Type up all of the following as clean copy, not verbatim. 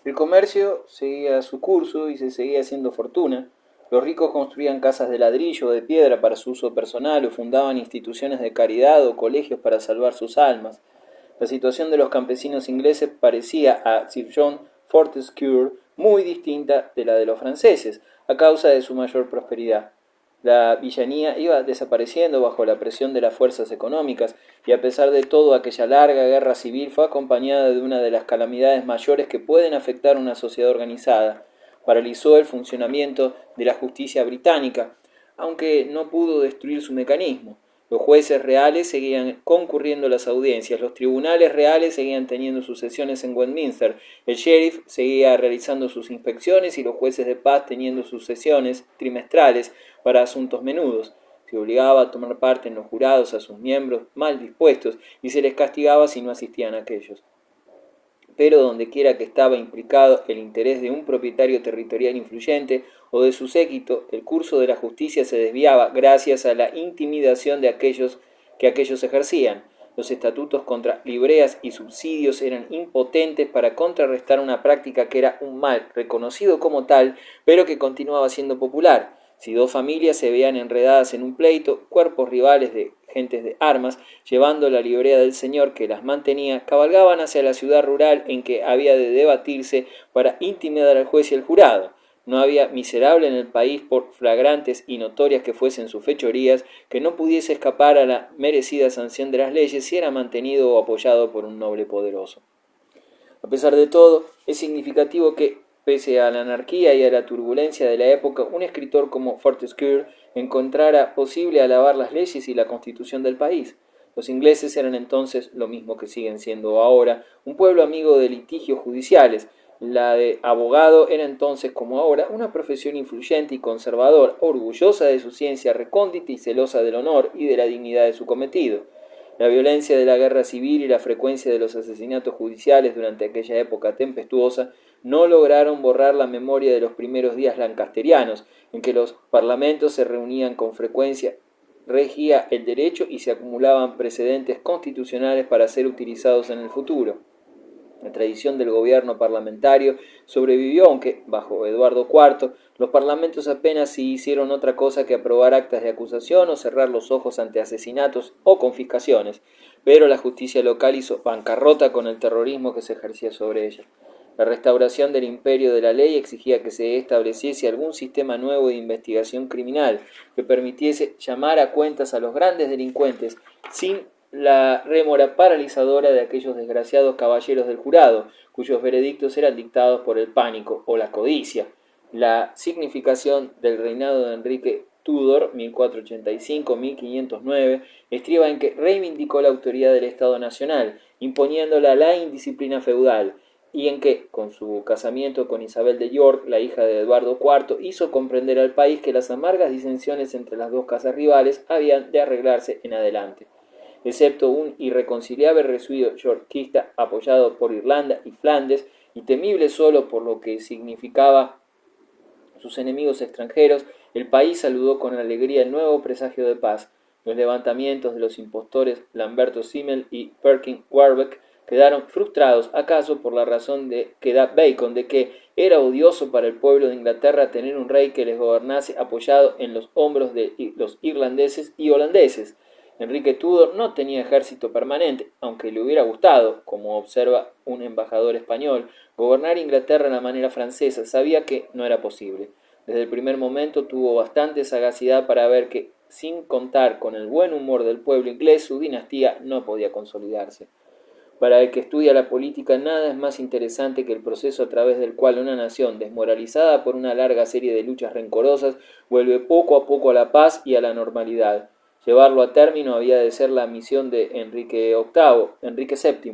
El comercio seguía su curso y se seguía haciendo fortuna. Los ricos construían casas de ladrillo o de piedra para su uso personal o fundaban instituciones de caridad o colegios para salvar sus almas. La situación de los campesinos ingleses parecía a Sir John Fortescue muy distinta de la de los franceses, a causa de su mayor prosperidad. La villanía iba desapareciendo bajo la presión de las fuerzas económicas y a pesar de todo aquella larga guerra civil fue acompañada de una de las calamidades mayores que pueden afectar a una sociedad organizada. Paralizó el funcionamiento de la justicia británica, aunque no pudo destruir su mecanismo. Los jueces reales seguían concurriendo a las audiencias, los tribunales reales seguían teniendo sus sesiones en Westminster, el sheriff seguía realizando sus inspecciones y los jueces de paz teniendo sus sesiones trimestrales para asuntos menudos. Se obligaba a tomar parte en los jurados a sus miembros mal dispuestos y se les castigaba si no asistían a aquellos. Pero dondequiera que estaba implicado el interés de un propietario territorial influyente o de su séquito, el curso de la justicia se desviaba gracias a la intimidación de aquellos que aquellos ejercían. Los estatutos contra libreas y subsidios eran impotentes para contrarrestar una práctica que era un mal reconocido como tal, pero que continuaba siendo popular. Si dos familias se veían enredadas en un pleito, cuerpos rivales de gentes de armas, llevando la librea del señor que las mantenía, cabalgaban hacia la ciudad rural en que había de debatirse para intimidar al juez y al jurado. No había miserable en el país, por flagrantes y notorias que fuesen sus fechorías, que no pudiese escapar a la merecida sanción de las leyes si era mantenido o apoyado por un noble poderoso. A pesar de todo, es significativo que, pese a la anarquía y a la turbulencia de la época, un escritor como Fortescue encontrara posible alabar las leyes y la constitución del país. Los ingleses eran entonces, lo mismo que siguen siendo ahora, un pueblo amigo de litigios judiciales. La de abogado era entonces, como ahora, una profesión influyente y conservadora, orgullosa de su ciencia recóndita y celosa del honor y de la dignidad de su cometido. La violencia de la guerra civil y la frecuencia de los asesinatos judiciales durante aquella época tempestuosa no lograron borrar la memoria de los primeros días lancasterianos, en que los parlamentos se reunían con frecuencia, regía el derecho y se acumulaban precedentes constitucionales para ser utilizados en el futuro. La tradición del gobierno parlamentario sobrevivió, aunque, bajo Eduardo IV, los parlamentos apenas si hicieron otra cosa que aprobar actas de acusación o cerrar los ojos ante asesinatos o confiscaciones, pero la justicia local hizo bancarrota con el terrorismo que se ejercía sobre ella. La restauración del imperio de la ley exigía que se estableciese algún sistema nuevo de investigación criminal que permitiese llamar a cuentas a los grandes delincuentes sin la rémora paralizadora de aquellos desgraciados caballeros del jurado, cuyos veredictos eran dictados por el pánico o la codicia. La significación del reinado de Enrique Tudor, 1485-1509, estriba en que reivindicó la autoridad del Estado Nacional, imponiéndola la indisciplina feudal, y en que, con su casamiento con Isabel de York, la hija de Eduardo IV, hizo comprender al país que las amargas disensiones entre las dos casas rivales habían de arreglarse en adelante. Excepto un irreconciliable residuo yorkista apoyado por Irlanda y Flandes, y temible solo por lo que significaba sus enemigos extranjeros, el país saludó con alegría el nuevo presagio de paz. Los levantamientos de los impostores Lamberto Simmel y Perkin Warbeck quedaron frustrados, acaso por la razón que da Bacon de que era odioso para el pueblo de Inglaterra tener un rey que les gobernase apoyado en los hombros de los irlandeses y holandeses. Enrique Tudor no tenía ejército permanente, aunque le hubiera gustado, como observa un embajador español, gobernar Inglaterra a la manera francesa. Sabía que no era posible. Desde el primer momento tuvo bastante sagacidad para ver que, sin contar con el buen humor del pueblo inglés, su dinastía no podía consolidarse. Para el que estudia la política, nada es más interesante que el proceso a través del cual una nación, desmoralizada por una larga serie de luchas rencorosas, vuelve poco a poco a la paz y a la normalidad. Llevarlo a término había de ser la misión de Enrique VII.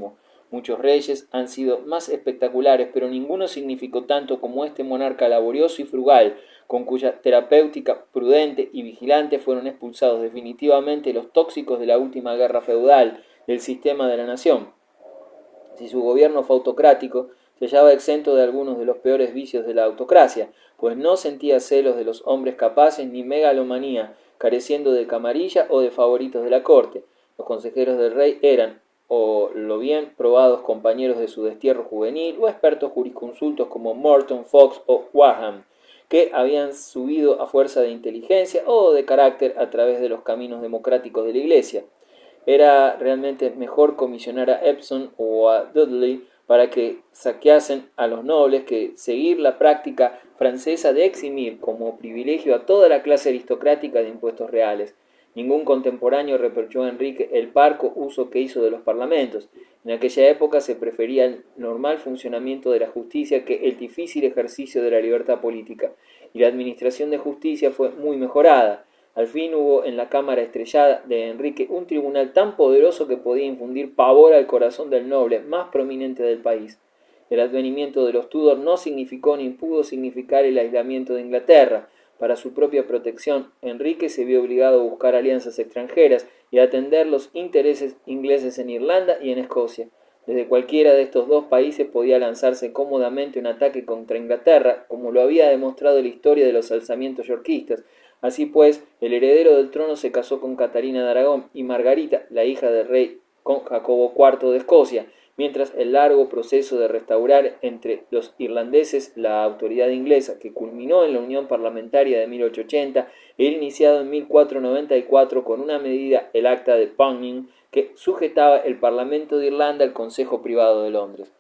Muchos reyes han sido más espectaculares, pero ninguno significó tanto como este monarca laborioso y frugal, con cuya terapéutica prudente y vigilante fueron expulsados definitivamente los tóxicos de la última guerra feudal del sistema de la nación. Si su gobierno fue autocrático, se hallaba exento de algunos de los peores vicios de la autocracia, pues no sentía celos de los hombres capaces ni megalomanía, careciendo de camarilla o de favoritos de la corte. Los consejeros del rey eran o lo bien probados compañeros de su destierro juvenil, o expertos jurisconsultos como Morton, Fox o Warham, que habían subido a fuerza de inteligencia o de carácter a través de los caminos democráticos de la Iglesia. Era realmente mejor comisionar a Epsom o a Dudley para que saqueasen a los nobles que seguir la práctica francesa de eximir como privilegio a toda la clase aristocrática de impuestos reales. Ningún contemporáneo reprochó a Enrique el parco uso que hizo de los parlamentos. En aquella época se prefería el normal funcionamiento de la justicia que el difícil ejercicio de la libertad política, y la administración de justicia fue muy mejorada. Al fin hubo en la Cámara Estrellada de Enrique un tribunal tan poderoso que podía infundir pavor al corazón del noble más prominente del país. El advenimiento de los Tudor no significó ni pudo significar el aislamiento de Inglaterra. Para su propia protección, Enrique se vio obligado a buscar alianzas extranjeras y a atender los intereses ingleses en Irlanda y en Escocia. Desde cualquiera de estos dos países podía lanzarse cómodamente un ataque contra Inglaterra, como lo había demostrado la historia de los alzamientos yorquistas. Así pues, el heredero del trono se casó con Catalina de Aragón y Margarita, la hija del rey, con Jacobo IV de Escocia, mientras el largo proceso de restaurar entre los irlandeses la autoridad inglesa, que culminó en la Unión Parlamentaria de 1880, era iniciado en 1494 con una medida, el Acta de Pugning, que sujetaba el Parlamento de Irlanda al Consejo Privado de Londres.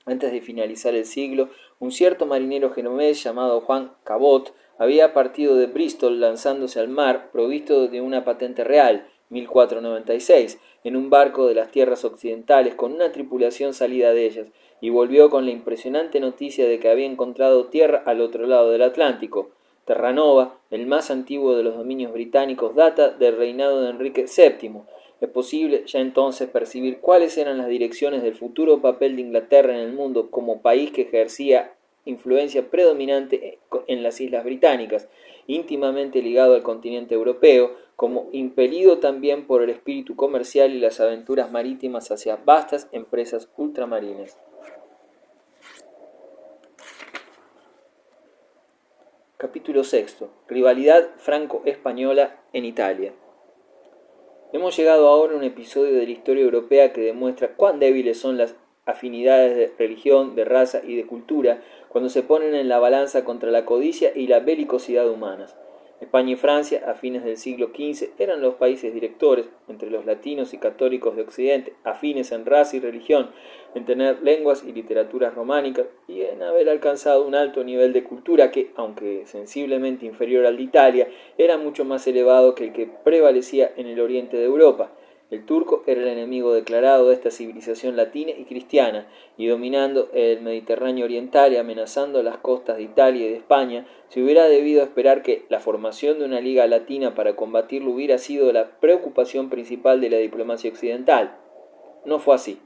Antes de finalizar el siglo, un cierto marinero genovés llamado Juan Cabot había partido de Bristol lanzándose al mar, provisto de una patente real, 1496, en un barco de las tierras occidentales con una tripulación salida de ellas, y volvió con la impresionante noticia de que había encontrado tierra al otro lado del Atlántico. Terranova, el más antiguo de los dominios británicos, data del reinado de Enrique VII. Es posible ya entonces percibir cuáles eran las direcciones del futuro papel de Inglaterra en el mundo como país que ejercía influencia predominante en las islas británicas, íntimamente ligado al continente europeo, como impelido también por el espíritu comercial y las aventuras marítimas hacia vastas empresas ultramarinas. Capítulo 6. Rivalidad franco-española en Italia. Hemos llegado ahora a un episodio de la historia europea que demuestra cuán débiles son las afinidades de religión, de raza y de cultura cuando se ponen en la balanza contra la codicia y la belicosidad humanas. España y Francia, a fines del siglo XV, eran los países directores, entre los latinos y católicos de Occidente, afines en raza y religión, en tener lenguas y literaturas románicas y en haber alcanzado un alto nivel de cultura que, aunque sensiblemente inferior al de Italia, era mucho más elevado que el que prevalecía en el oriente de Europa. El turco era el enemigo declarado de esta civilización latina y cristiana, y dominando el Mediterráneo oriental y amenazando las costas de Italia y de España, se hubiera debido esperar que la formación de una liga latina para combatirlo hubiera sido la preocupación principal de la diplomacia occidental. No fue así.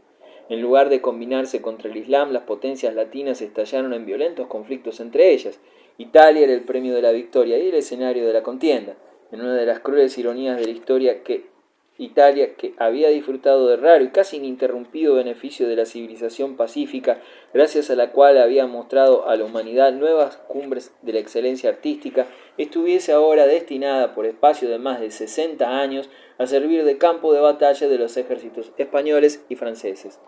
En lugar de combinarse contra el Islam, las potencias latinas estallaron en violentos conflictos entre ellas. Italia era el premio de la victoria y el escenario de la contienda. En una de las crueles ironías de la historia, Italia, que había disfrutado de raro y casi ininterrumpido beneficio de la civilización pacífica, gracias a la cual había mostrado a la humanidad nuevas cumbres de la excelencia artística, estuviese ahora destinada por espacio de más de 60 años a servir de campo de batalla de los ejércitos españoles y franceses.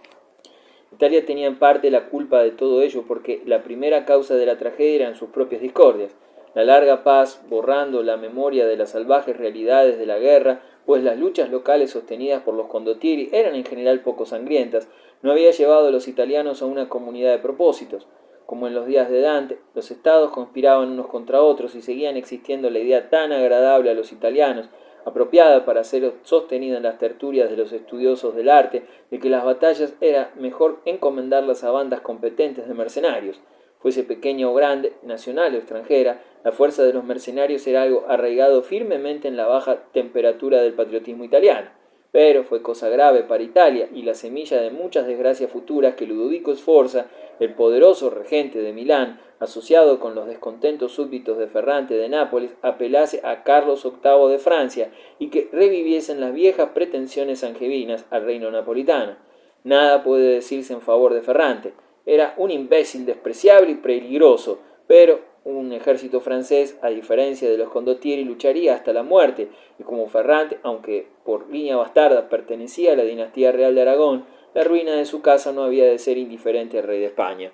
Italia tenía en parte la culpa de todo ello porque la primera causa de la tragedia eran sus propias discordias. La larga paz, borrando la memoria de las salvajes realidades de la guerra, pues las luchas locales sostenidas por los condottieri eran en general poco sangrientas, no había llevado a los italianos a una comunidad de propósitos. Como en los días de Dante, los estados conspiraban unos contra otros y seguían existiendo la idea tan agradable a los italianos, apropiada para ser sostenida en las tertulias de los estudiosos del arte, de que las batallas era mejor encomendarlas a bandas competentes de mercenarios. Fuese pequeña o grande, nacional o extranjera, la fuerza de los mercenarios era algo arraigado firmemente en la baja temperatura del patriotismo italiano. Pero fue cosa grave para Italia y la semilla de muchas desgracias futuras que Ludovico Sforza, el poderoso regente de Milán, asociado con los descontentos súbditos de Ferrante de Nápoles, apelase a Carlos VIII de Francia y que reviviesen las viejas pretensiones angevinas al reino napolitano. Nada puede decirse en favor de Ferrante. Era un imbécil despreciable y peligroso, pero un ejército francés, a diferencia de los condottieri, lucharía hasta la muerte, y como Ferrante, aunque por línea bastarda pertenecía a la dinastía real de Aragón, la ruina de su casa no había de ser indiferente al rey de España.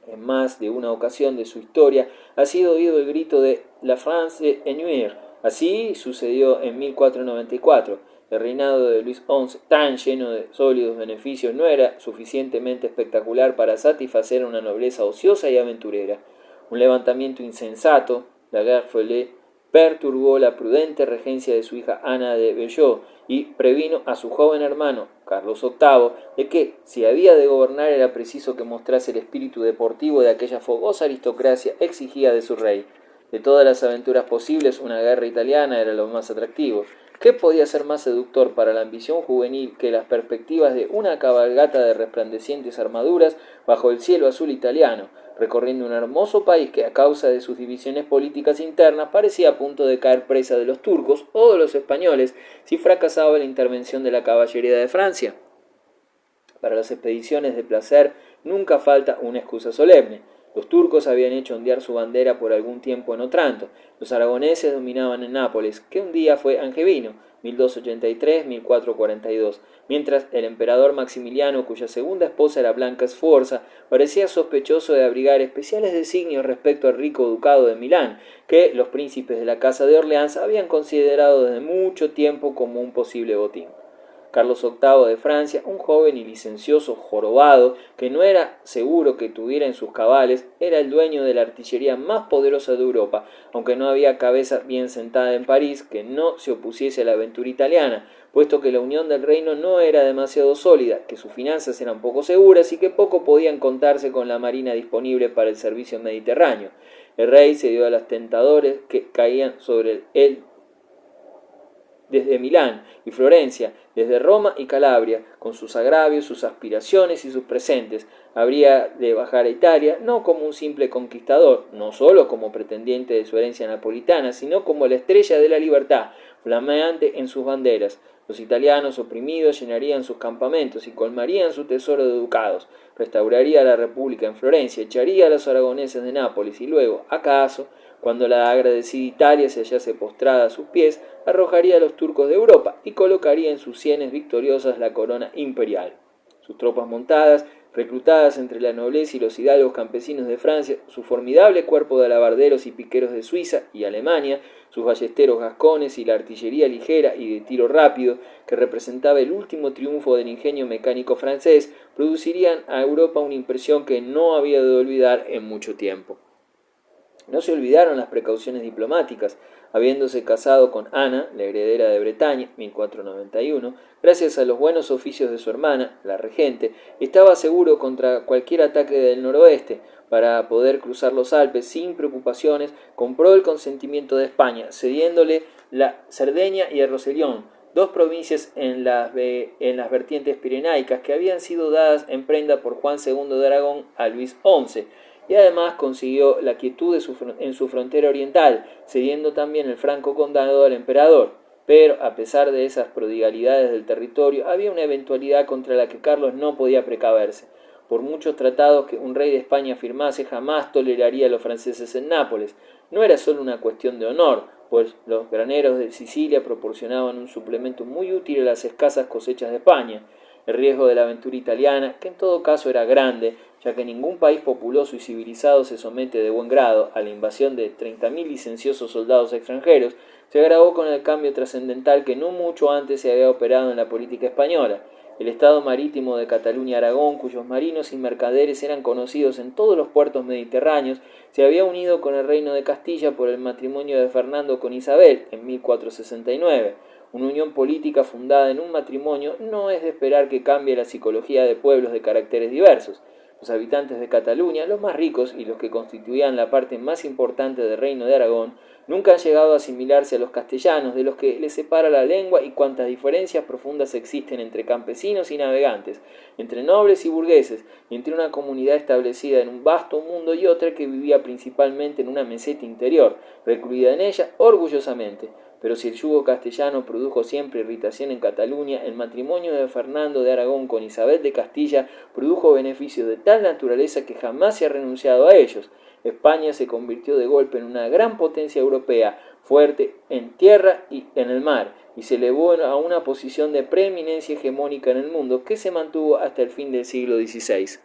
En más de una ocasión de su historia ha sido oído el grito de «La France est nuire». Así sucedió en 1494. El reinado de Luis XI, tan lleno de sólidos beneficios, no era suficientemente espectacular para satisfacer a una nobleza ociosa y aventurera. Un levantamiento insensato, la guerre folle, perturbó la prudente regencia de su hija Ana de Beaujeu y previno a su joven hermano, Carlos VIII, de que, si había de gobernar, era preciso que mostrase el espíritu deportivo de aquella fogosa aristocracia exigida de su rey. De todas las aventuras posibles, una guerra italiana era lo más atractivo. ¿Qué podía ser más seductor para la ambición juvenil que las perspectivas de una cabalgata de resplandecientes armaduras bajo el cielo azul italiano, recorriendo un hermoso país que, a causa de sus divisiones políticas internas, parecía a punto de caer presa de los turcos o de los españoles si fracasaba la intervención de la caballería de Francia? Para las expediciones de placer nunca falta una excusa solemne. Los turcos habían hecho ondear su bandera por algún tiempo en Otranto. Los aragoneses dominaban en Nápoles, que un día fue Angevino, 1283-1442, mientras el emperador Maximiliano, cuya segunda esposa era Blanca Sforza, parecía sospechoso de abrigar especiales designios respecto al rico ducado de Milán, que los príncipes de la Casa de Orleans habían considerado desde mucho tiempo como un posible botín. Carlos VIII de Francia, un joven y licencioso jorobado que no era seguro que tuviera en sus cabales, era el dueño de la artillería más poderosa de Europa, aunque no había cabeza bien sentada en París que no se opusiese a la aventura italiana, puesto que la unión del reino no era demasiado sólida, que sus finanzas eran poco seguras y que poco podían contarse con la marina disponible para el servicio mediterráneo. El rey se dio a los tentadores que caían sobre él desde Milán y Florencia, desde Roma y Calabria, con sus agravios, sus aspiraciones y sus presentes. Habría de bajar a Italia no como un simple conquistador, no solo como pretendiente de su herencia napolitana, sino como la estrella de la libertad, flameante en sus banderas. Los italianos oprimidos llenarían sus campamentos y colmarían su tesoro de ducados. Restauraría la república en Florencia, echaría a los aragoneses de Nápoles y luego, acaso, cuando la agradecida Italia se hallase postrada a sus pies, arrojaría a los turcos de Europa y colocaría en sus sienes victoriosas la corona imperial. Sus tropas montadas, reclutadas entre la nobleza y los hidalgos campesinos de Francia, su formidable cuerpo de alabarderos y piqueros de Suiza y Alemania, sus ballesteros gascones y la artillería ligera y de tiro rápido, que representaba el último triunfo del ingenio mecánico francés, producirían a Europa una impresión que no había de olvidar en mucho tiempo. No se olvidaron las precauciones diplomáticas. Habiéndose casado con Ana, la heredera de Bretaña, 1491, gracias a los buenos oficios de su hermana, la regente, estaba seguro contra cualquier ataque del noroeste. Para poder cruzar los Alpes sin preocupaciones, compró el consentimiento de España, cediéndole la Cerdeña y el Rosellón, dos provincias en las vertientes pirenaicas que habían sido dadas en prenda por Juan II de Aragón a Luis XI, y además consiguió la quietud en su frontera oriental, cediendo también el franco condado al emperador. Pero, a pesar de esas prodigalidades del territorio, había una eventualidad contra la que Carlos no podía precaverse. Por muchos tratados que un rey de España firmase, jamás toleraría a los franceses en Nápoles. No era solo una cuestión de honor, pues los graneros de Sicilia proporcionaban un suplemento muy útil a las escasas cosechas de España. El riesgo de la aventura italiana, que en todo caso era grande, ya que ningún país populoso y civilizado se somete de buen grado a la invasión de 30.000 licenciosos soldados extranjeros, se agravó con el cambio trascendental que no mucho antes se había operado en la política española. El estado marítimo de Cataluña-Aragón, cuyos marinos y mercaderes eran conocidos en todos los puertos mediterráneos, se había unido con el reino de Castilla por el matrimonio de Fernando con Isabel en 1469. Una unión política fundada en un matrimonio no es de esperar que cambie la psicología de pueblos de caracteres diversos. Los habitantes de Cataluña, los más ricos y los que constituían la parte más importante del reino de Aragón, nunca han llegado a asimilarse a los castellanos, de los que les separa la lengua y cuantas diferencias profundas existen entre campesinos y navegantes, entre nobles y burgueses, y entre una comunidad establecida en un vasto mundo y otra que vivía principalmente en una meseta interior, recluida en ella orgullosamente. Pero si el yugo castellano produjo siempre irritación en Cataluña, el matrimonio de Fernando de Aragón con Isabel de Castilla produjo beneficios de tal naturaleza que jamás se ha renunciado a ellos. España se convirtió de golpe en una gran potencia europea, fuerte en tierra y en el mar, y se elevó a una posición de preeminencia hegemónica en el mundo que se mantuvo hasta el fin del siglo XVI.